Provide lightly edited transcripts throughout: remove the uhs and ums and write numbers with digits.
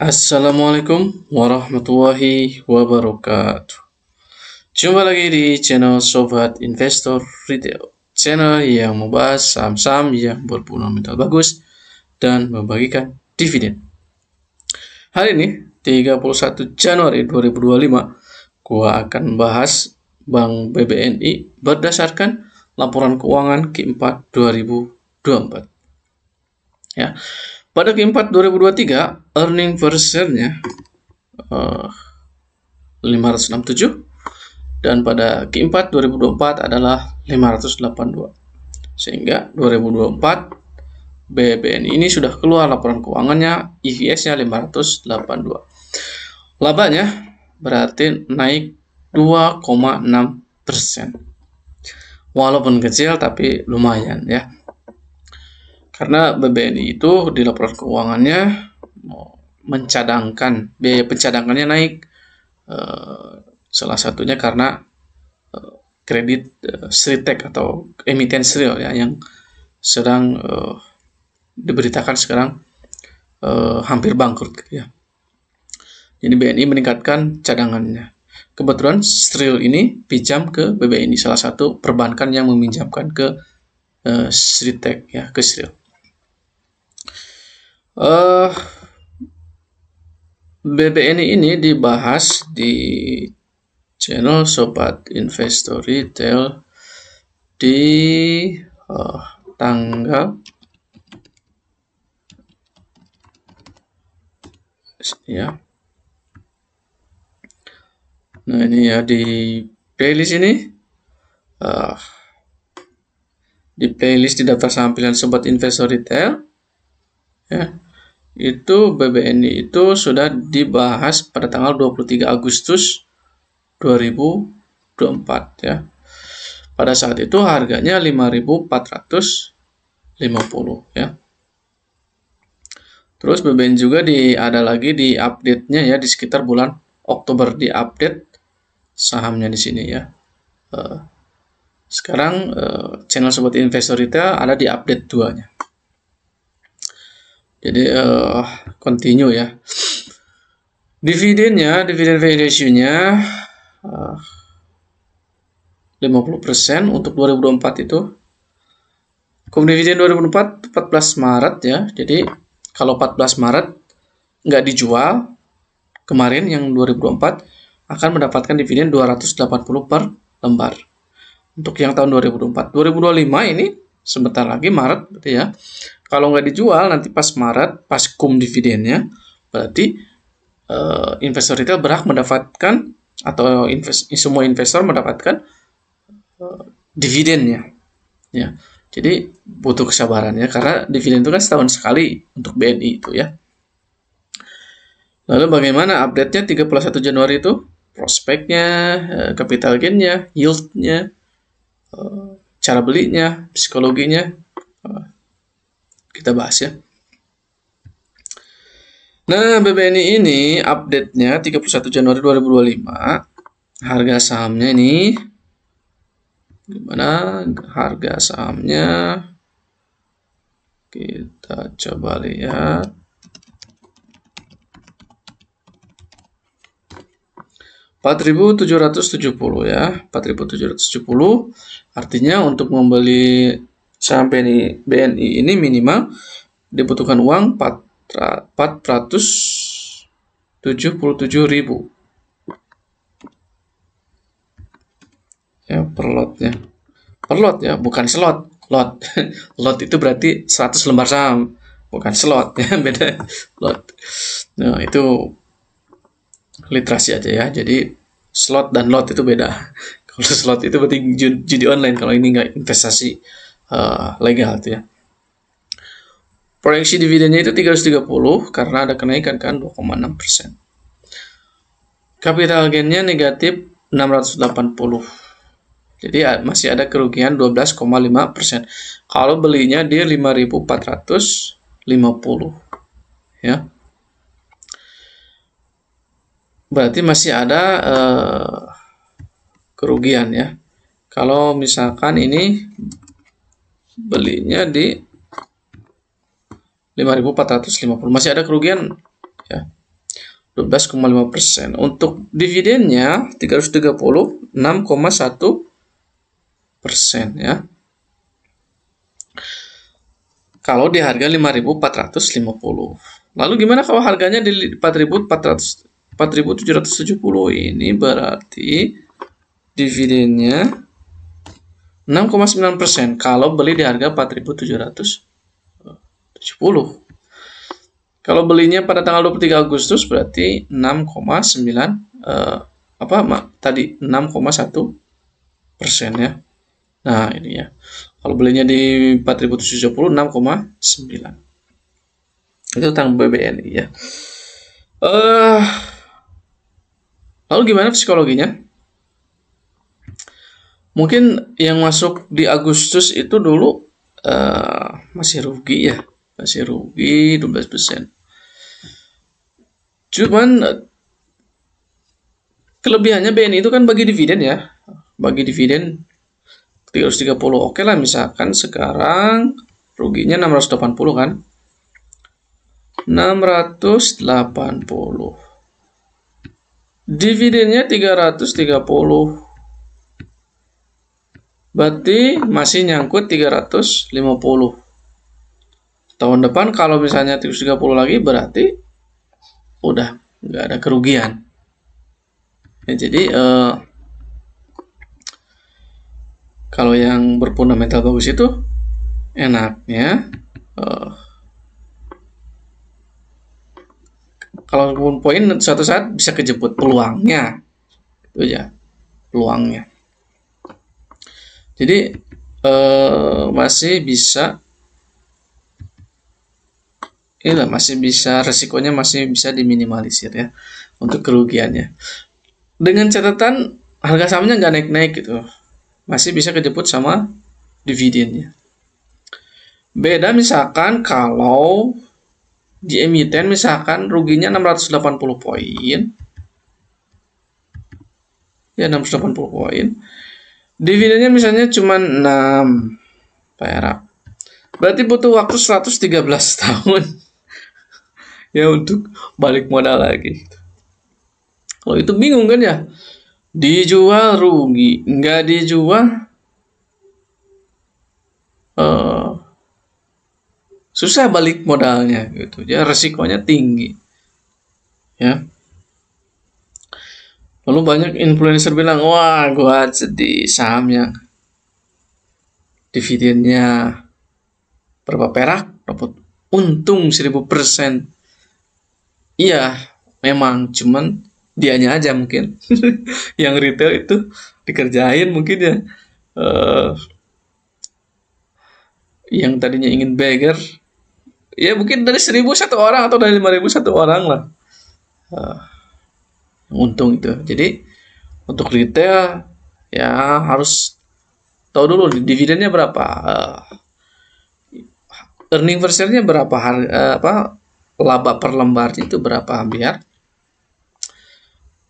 Assalamualaikum warahmatullahi wabarakatuh. Jumpa lagi di channel Sobat Investor Retail, channel yang membahas saham-saham yang berfundamental bagus dan membagikan dividen. Hari ini 31 Januari 2025, gua akan membahas Bank BBNI berdasarkan laporan keuangan Q4 2024. Ya. Pada Q4 2023, earning per share-nya 567, dan pada Q4 2024 adalah 582. Sehingga 2024 BBNI ini sudah keluar laporan keuangannya, EPS-nya 582. Labanya berarti naik 2,6%. Walaupun kecil tapi lumayan ya. Karena BBNI itu di laporan keuangannya mencadangkan, biaya pencadangannya naik, salah satunya karena kredit Sritek atau emiten Sril ya, yang sedang diberitakan sekarang hampir bangkrut gitu ya. Jadi BNI meningkatkan cadangannya. Kebetulan Sril ini pinjam ke BBNI, salah satu perbankan yang meminjamkan ke Sritek ya, ke Sril. BBNI ini dibahas di channel Sobat Investor Retail di tanggal ya. Nah ini ya, di playlist ini, di playlist di daftar saham pilihan Sobat Investor Retail ya, itu BBNI itu sudah dibahas pada tanggal 23 Agustus 2024 ya. Pada saat itu harganya 5.450 ya. Terus BBNI juga ada lagi di update-nya ya, di sekitar bulan Oktober di update sahamnya di sini ya. Sekarang channel Sobat Investor Retail ada di update 2-nya. Jadi continue ya. Dividennya, dividen ratio-nya 50% untuk 2024 itu. Kum dividen 2024 14 Maret ya. Jadi kalau 14 Maret nggak dijual kemarin yang 2024 akan mendapatkan dividen 280 per lembar. Untuk yang tahun 2024. 2025 ini sebentar lagi Maret berarti ya. Kalau nggak dijual nanti pas Maret, pas kum dividennya, berarti investor retail berhak mendapatkan, atau semua investor mendapatkan dividennya. Ya, jadi butuh kesabaran ya, karena dividen itu kan setahun sekali untuk BNI itu ya. Lalu bagaimana update-nya 31 Januari itu? Prospeknya, capital gain-nya, yield-nya, cara belinya, psikologinya, kita bahas ya. Nah, BBNI ini update-nya 31 Januari 2025. Harga sahamnya ini gimana? Harga sahamnya kita coba lihat. Rp4.770 ya, 4.770. Artinya untuk membeli saham BNI ini minimal dibutuhkan uang 477.000 ya per lotnya. Per lot ya, bukan slot. Lot. Lot itu berarti 100 lembar saham, bukan slot ya, beda lot. Nah, itu literasi aja ya. Jadi slot dan lot itu beda. Kalau slot itu berarti judi online, kalau ini nggak investasi legal itu ya. Proyeksi dividennya itu 330 karena ada kenaikan kan 2,6%. Capital gain-nya negatif 680. Jadi masih ada kerugian 12,5%. Kalau belinya di 5.450 ya. Berarti masih ada kerugian ya. Kalau misalkan ini belinya di 5.450, masih ada kerugian ya. 12,5%. Untuk dividennya 330 6,1% ya. Kalau di harga 5.450. Lalu gimana kalau harganya di 4.770? Ini berarti dividennya 6,9% kalau beli di harga 4.770. Kalau belinya pada tanggal 23 Agustus berarti 6,9 tadi 6,1% ya. Nah, ini ya. Kalau belinya di 4.770 6,9. Itu tentang BBNI ya. Lalu gimana psikologinya? Mungkin yang masuk di Agustus itu dulu masih rugi ya. Masih rugi 12%. Cuman kelebihannya BNI itu kan bagi dividen ya. Bagi dividen 330. Oke lah, misalkan sekarang ruginya 680 kan. 680. Dividennya 330. Berarti masih nyangkut 350. Tahun depan kalau misalnya 330 lagi berarti udah nggak ada kerugian. Ya, jadi kalau yang berfundamental bagus itu enaknya kalau poin suatu saat bisa kejemput peluangnya, itu ya peluangnya. Jadi masih bisa resikonya masih bisa diminimalisir ya untuk kerugiannya. Dengan catatan harga sahamnya nggak naik-naik gitu, masih bisa kejemput sama dividennya. Beda misalkan kalau di emiten misalkan ruginya 680 poin. Ya 680 poin. Dividennya misalnya cuma 6 perak. Berarti butuh waktu 113 tahun. Ya untuk balik modal lagi. Kalau itu bingung kan ya? Dijual rugi, nggak dijual susah balik modalnya gitu. Ya resikonya tinggi. Ya. Lalu banyak influencer bilang, wah gua di saham yang dividennya berapa perak dapat untung 1000%. Iya, memang cuman dianya aja mungkin yang retail itu dikerjain mungkin ya. Yang tadinya ingin beggar ya mungkin dari 1.000 satu orang atau dari 5.000 satu orang lah untung itu. Jadi untuk retail ya harus tahu dulu dividennya berapa, earning per share-nya berapa, laba per lembarnya itu berapa, biar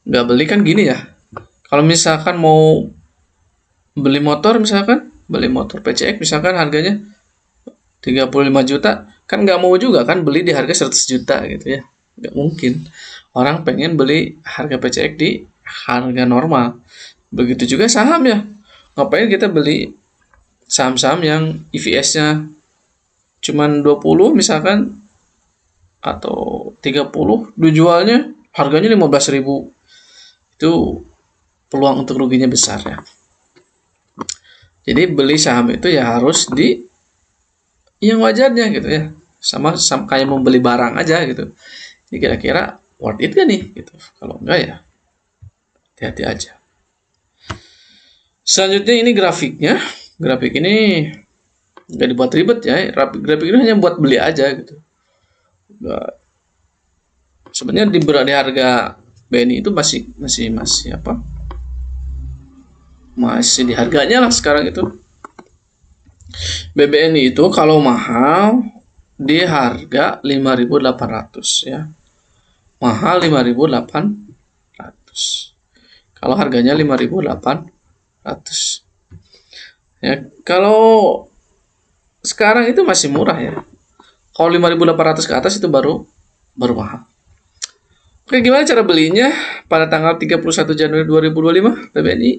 nggak beli kan gini ya. Kalau misalkan mau beli motor PCX misalkan harganya 35 juta, kan nggak mau juga kan beli di harga 100 juta gitu ya. Nggak mungkin. Orang pengen beli harga PCX di harga normal. Begitu juga saham ya. Ngapain kita beli saham-saham yang EPS-nya cuman 20 misalkan atau 30, dijualnya harganya 15.000. Itu peluang untuk ruginya besar ya. Jadi beli saham itu ya harus di yang wajarnya gitu ya. Sama kayak membeli barang aja gitu. Jadi kira-kira worth it gak nih gitu. Kalau enggak ya hati-hati aja. Selanjutnya ini grafiknya. Grafik ini nggak dibuat ribet ya. Grafik ini hanya buat beli aja gitu. Sebenarnya di harga BNI itu masih apa? Masih di harganya lah sekarang itu. BBNI itu kalau mahal di harga 5.800 ya. Mahal 5.800. Kalau harganya 5.800. Ya, kalau sekarang itu masih murah ya. Kalau 5.800 ke atas itu baru mahal. Oke, gimana cara belinya pada tanggal 31 Januari 2025 BBNI?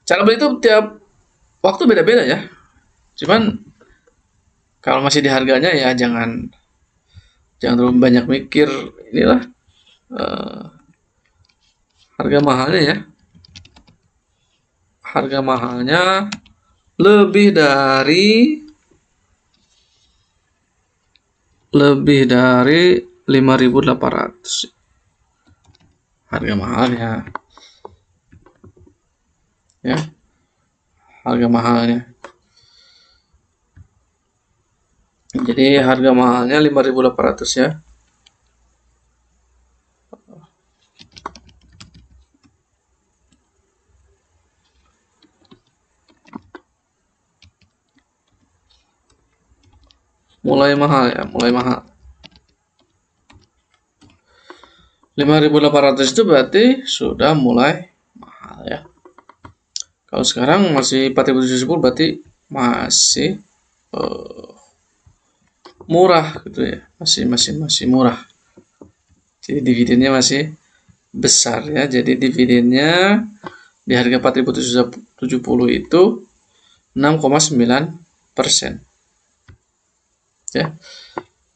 Cara beli itu tiap waktu beda-beda ya. Cuman kalau masih di harganya ya jangan terlalu banyak mikir. Inilah eh, harga mahalnya ya. Harga mahalnya lebih dari 5.800. Harga mahalnya ya, harga mahalnya. Jadi harga mahalnya 5.800 ya. Mulai mahal ya, mulai mahal. 5.800 itu berarti sudah mulai mahal ya. Kalau sekarang masih 4.710 berarti masih murah gitu ya. Masih murah. Jadi dividennya masih besar ya. Jadi dividennya di harga 4.770 itu 6,9%. Ya.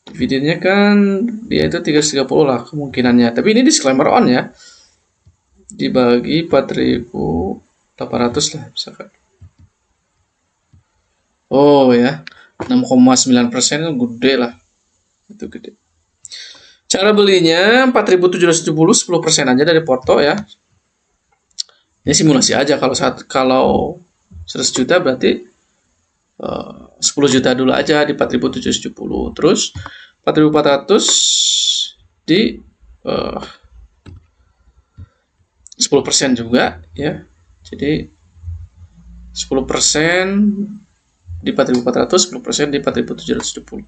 Dividennya kan dia itu 330 lah kemungkinannya. Tapi ini disclaimer on ya. Dibagi 4.800 lah misalkan. Oh ya, 6,9% kan gede lah. Itu gede. Cara belinya 4.770 10% aja dari Porto ya. Ini simulasi aja, kalau 100 juta berarti 10 juta dulu aja di 4.770. Terus 4.400 di 10% juga ya. Jadi 10% di 4.400, 10% di 4.770.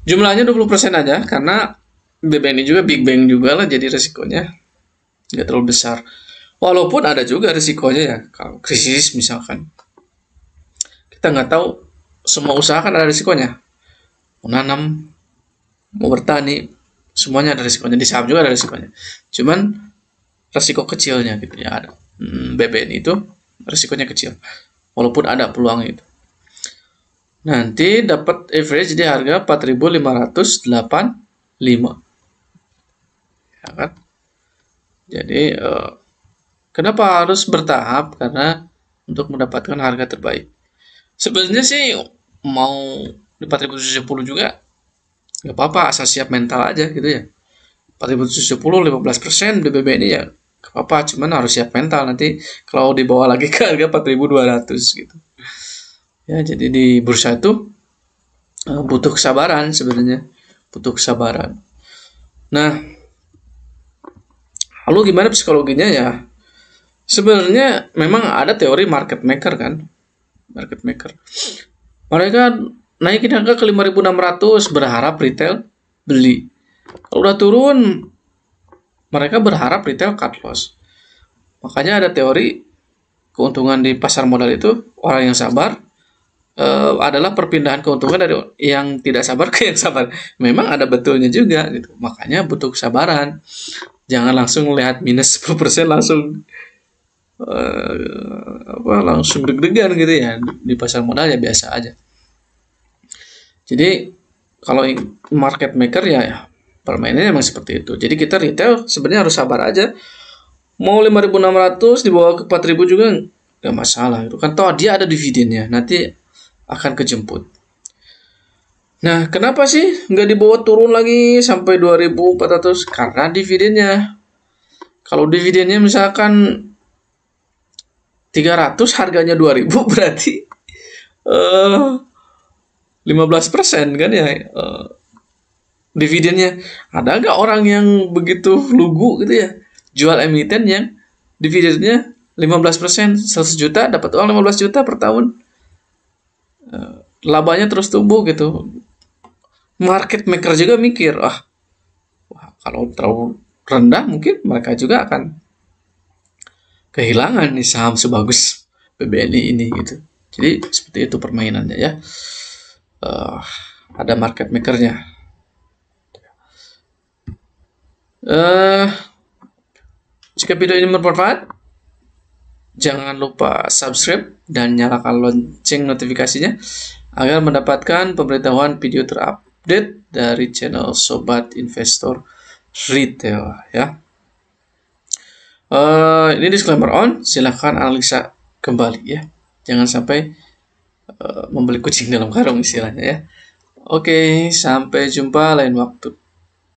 Jumlahnya 20% aja karena BBNI juga big bang juga lah, jadi resikonya nggak terlalu besar. Walaupun ada juga resikonya ya, kalau krisis misalkan. Kita nggak tahu, semua usaha kan ada risikonya. Mau nanam, mau bertani, semuanya ada risikonya. Di saham juga ada risikonya. Cuman risiko kecilnya gitu ya ada. BBNI itu risikonya kecil. Walaupun ada peluang itu. Nanti dapat average di harga 4.585. Ya kan? Jadi kenapa harus bertahap? Karena untuk mendapatkan harga terbaik. Sebenarnya sih mau di 4.770 juga nggak apa-apa, asal siap mental aja gitu ya. 4.770 15% BBNI ya nggak apa-apa, cuman harus siap mental nanti kalau dibawa lagi ke harga 4.200 gitu. Ya, jadi di bursa itu butuh kesabaran sebenarnya, butuh kesabaran. Nah, lalu gimana psikologinya ya? Sebenarnya memang ada teori market maker kan, market maker. Mereka naikin harga ke 5.600 berharap retail beli. Kalau udah turun, mereka berharap retail cut loss. Makanya ada teori keuntungan di pasar modal itu orang yang sabar adalah perpindahan keuntungan dari yang tidak sabar ke yang sabar. Memang ada betulnya juga gitu. Makanya butuh kesabaran. Jangan langsung lihat minus 10% langsung langsung deg-degan gitu ya. Di pasar modal ya biasa aja. Jadi kalau market maker ya permainannya memang seperti itu. Jadi kita retail sebenarnya harus sabar aja. Mau 5.600 dibawa ke 4.000 juga nggak masalah itu kan, toh dia ada dividennya, nanti akan kejemput. Nah, kenapa sih nggak dibawa turun lagi sampai 2.400? Karena dividennya. Kalau dividennya misalkan 300, harganya 2.000 berarti 15% kan ya dividennya. Ada nggak orang yang begitu lugu gitu ya, jual emiten yang dividennya 15%, 100 juta dapat uang 15 juta per tahun, labanya terus tumbuh gitu. Market maker juga mikir, wah kalau terlalu rendah mungkin mereka juga akan kehilangan nih saham sebagus BBNI ini gitu. Jadi seperti itu permainannya ya. Ada market makernya. Eh, jika video ini bermanfaat, jangan lupa subscribe dan nyalakan lonceng notifikasinya agar mendapatkan pemberitahuan video terupdate dari channel Sobat Investor Retail ya. Ini disclaimer on, silahkan analisa kembali ya. Jangan sampai membeli kucing dalam karung istilahnya ya. Oke, sampai jumpa lain waktu.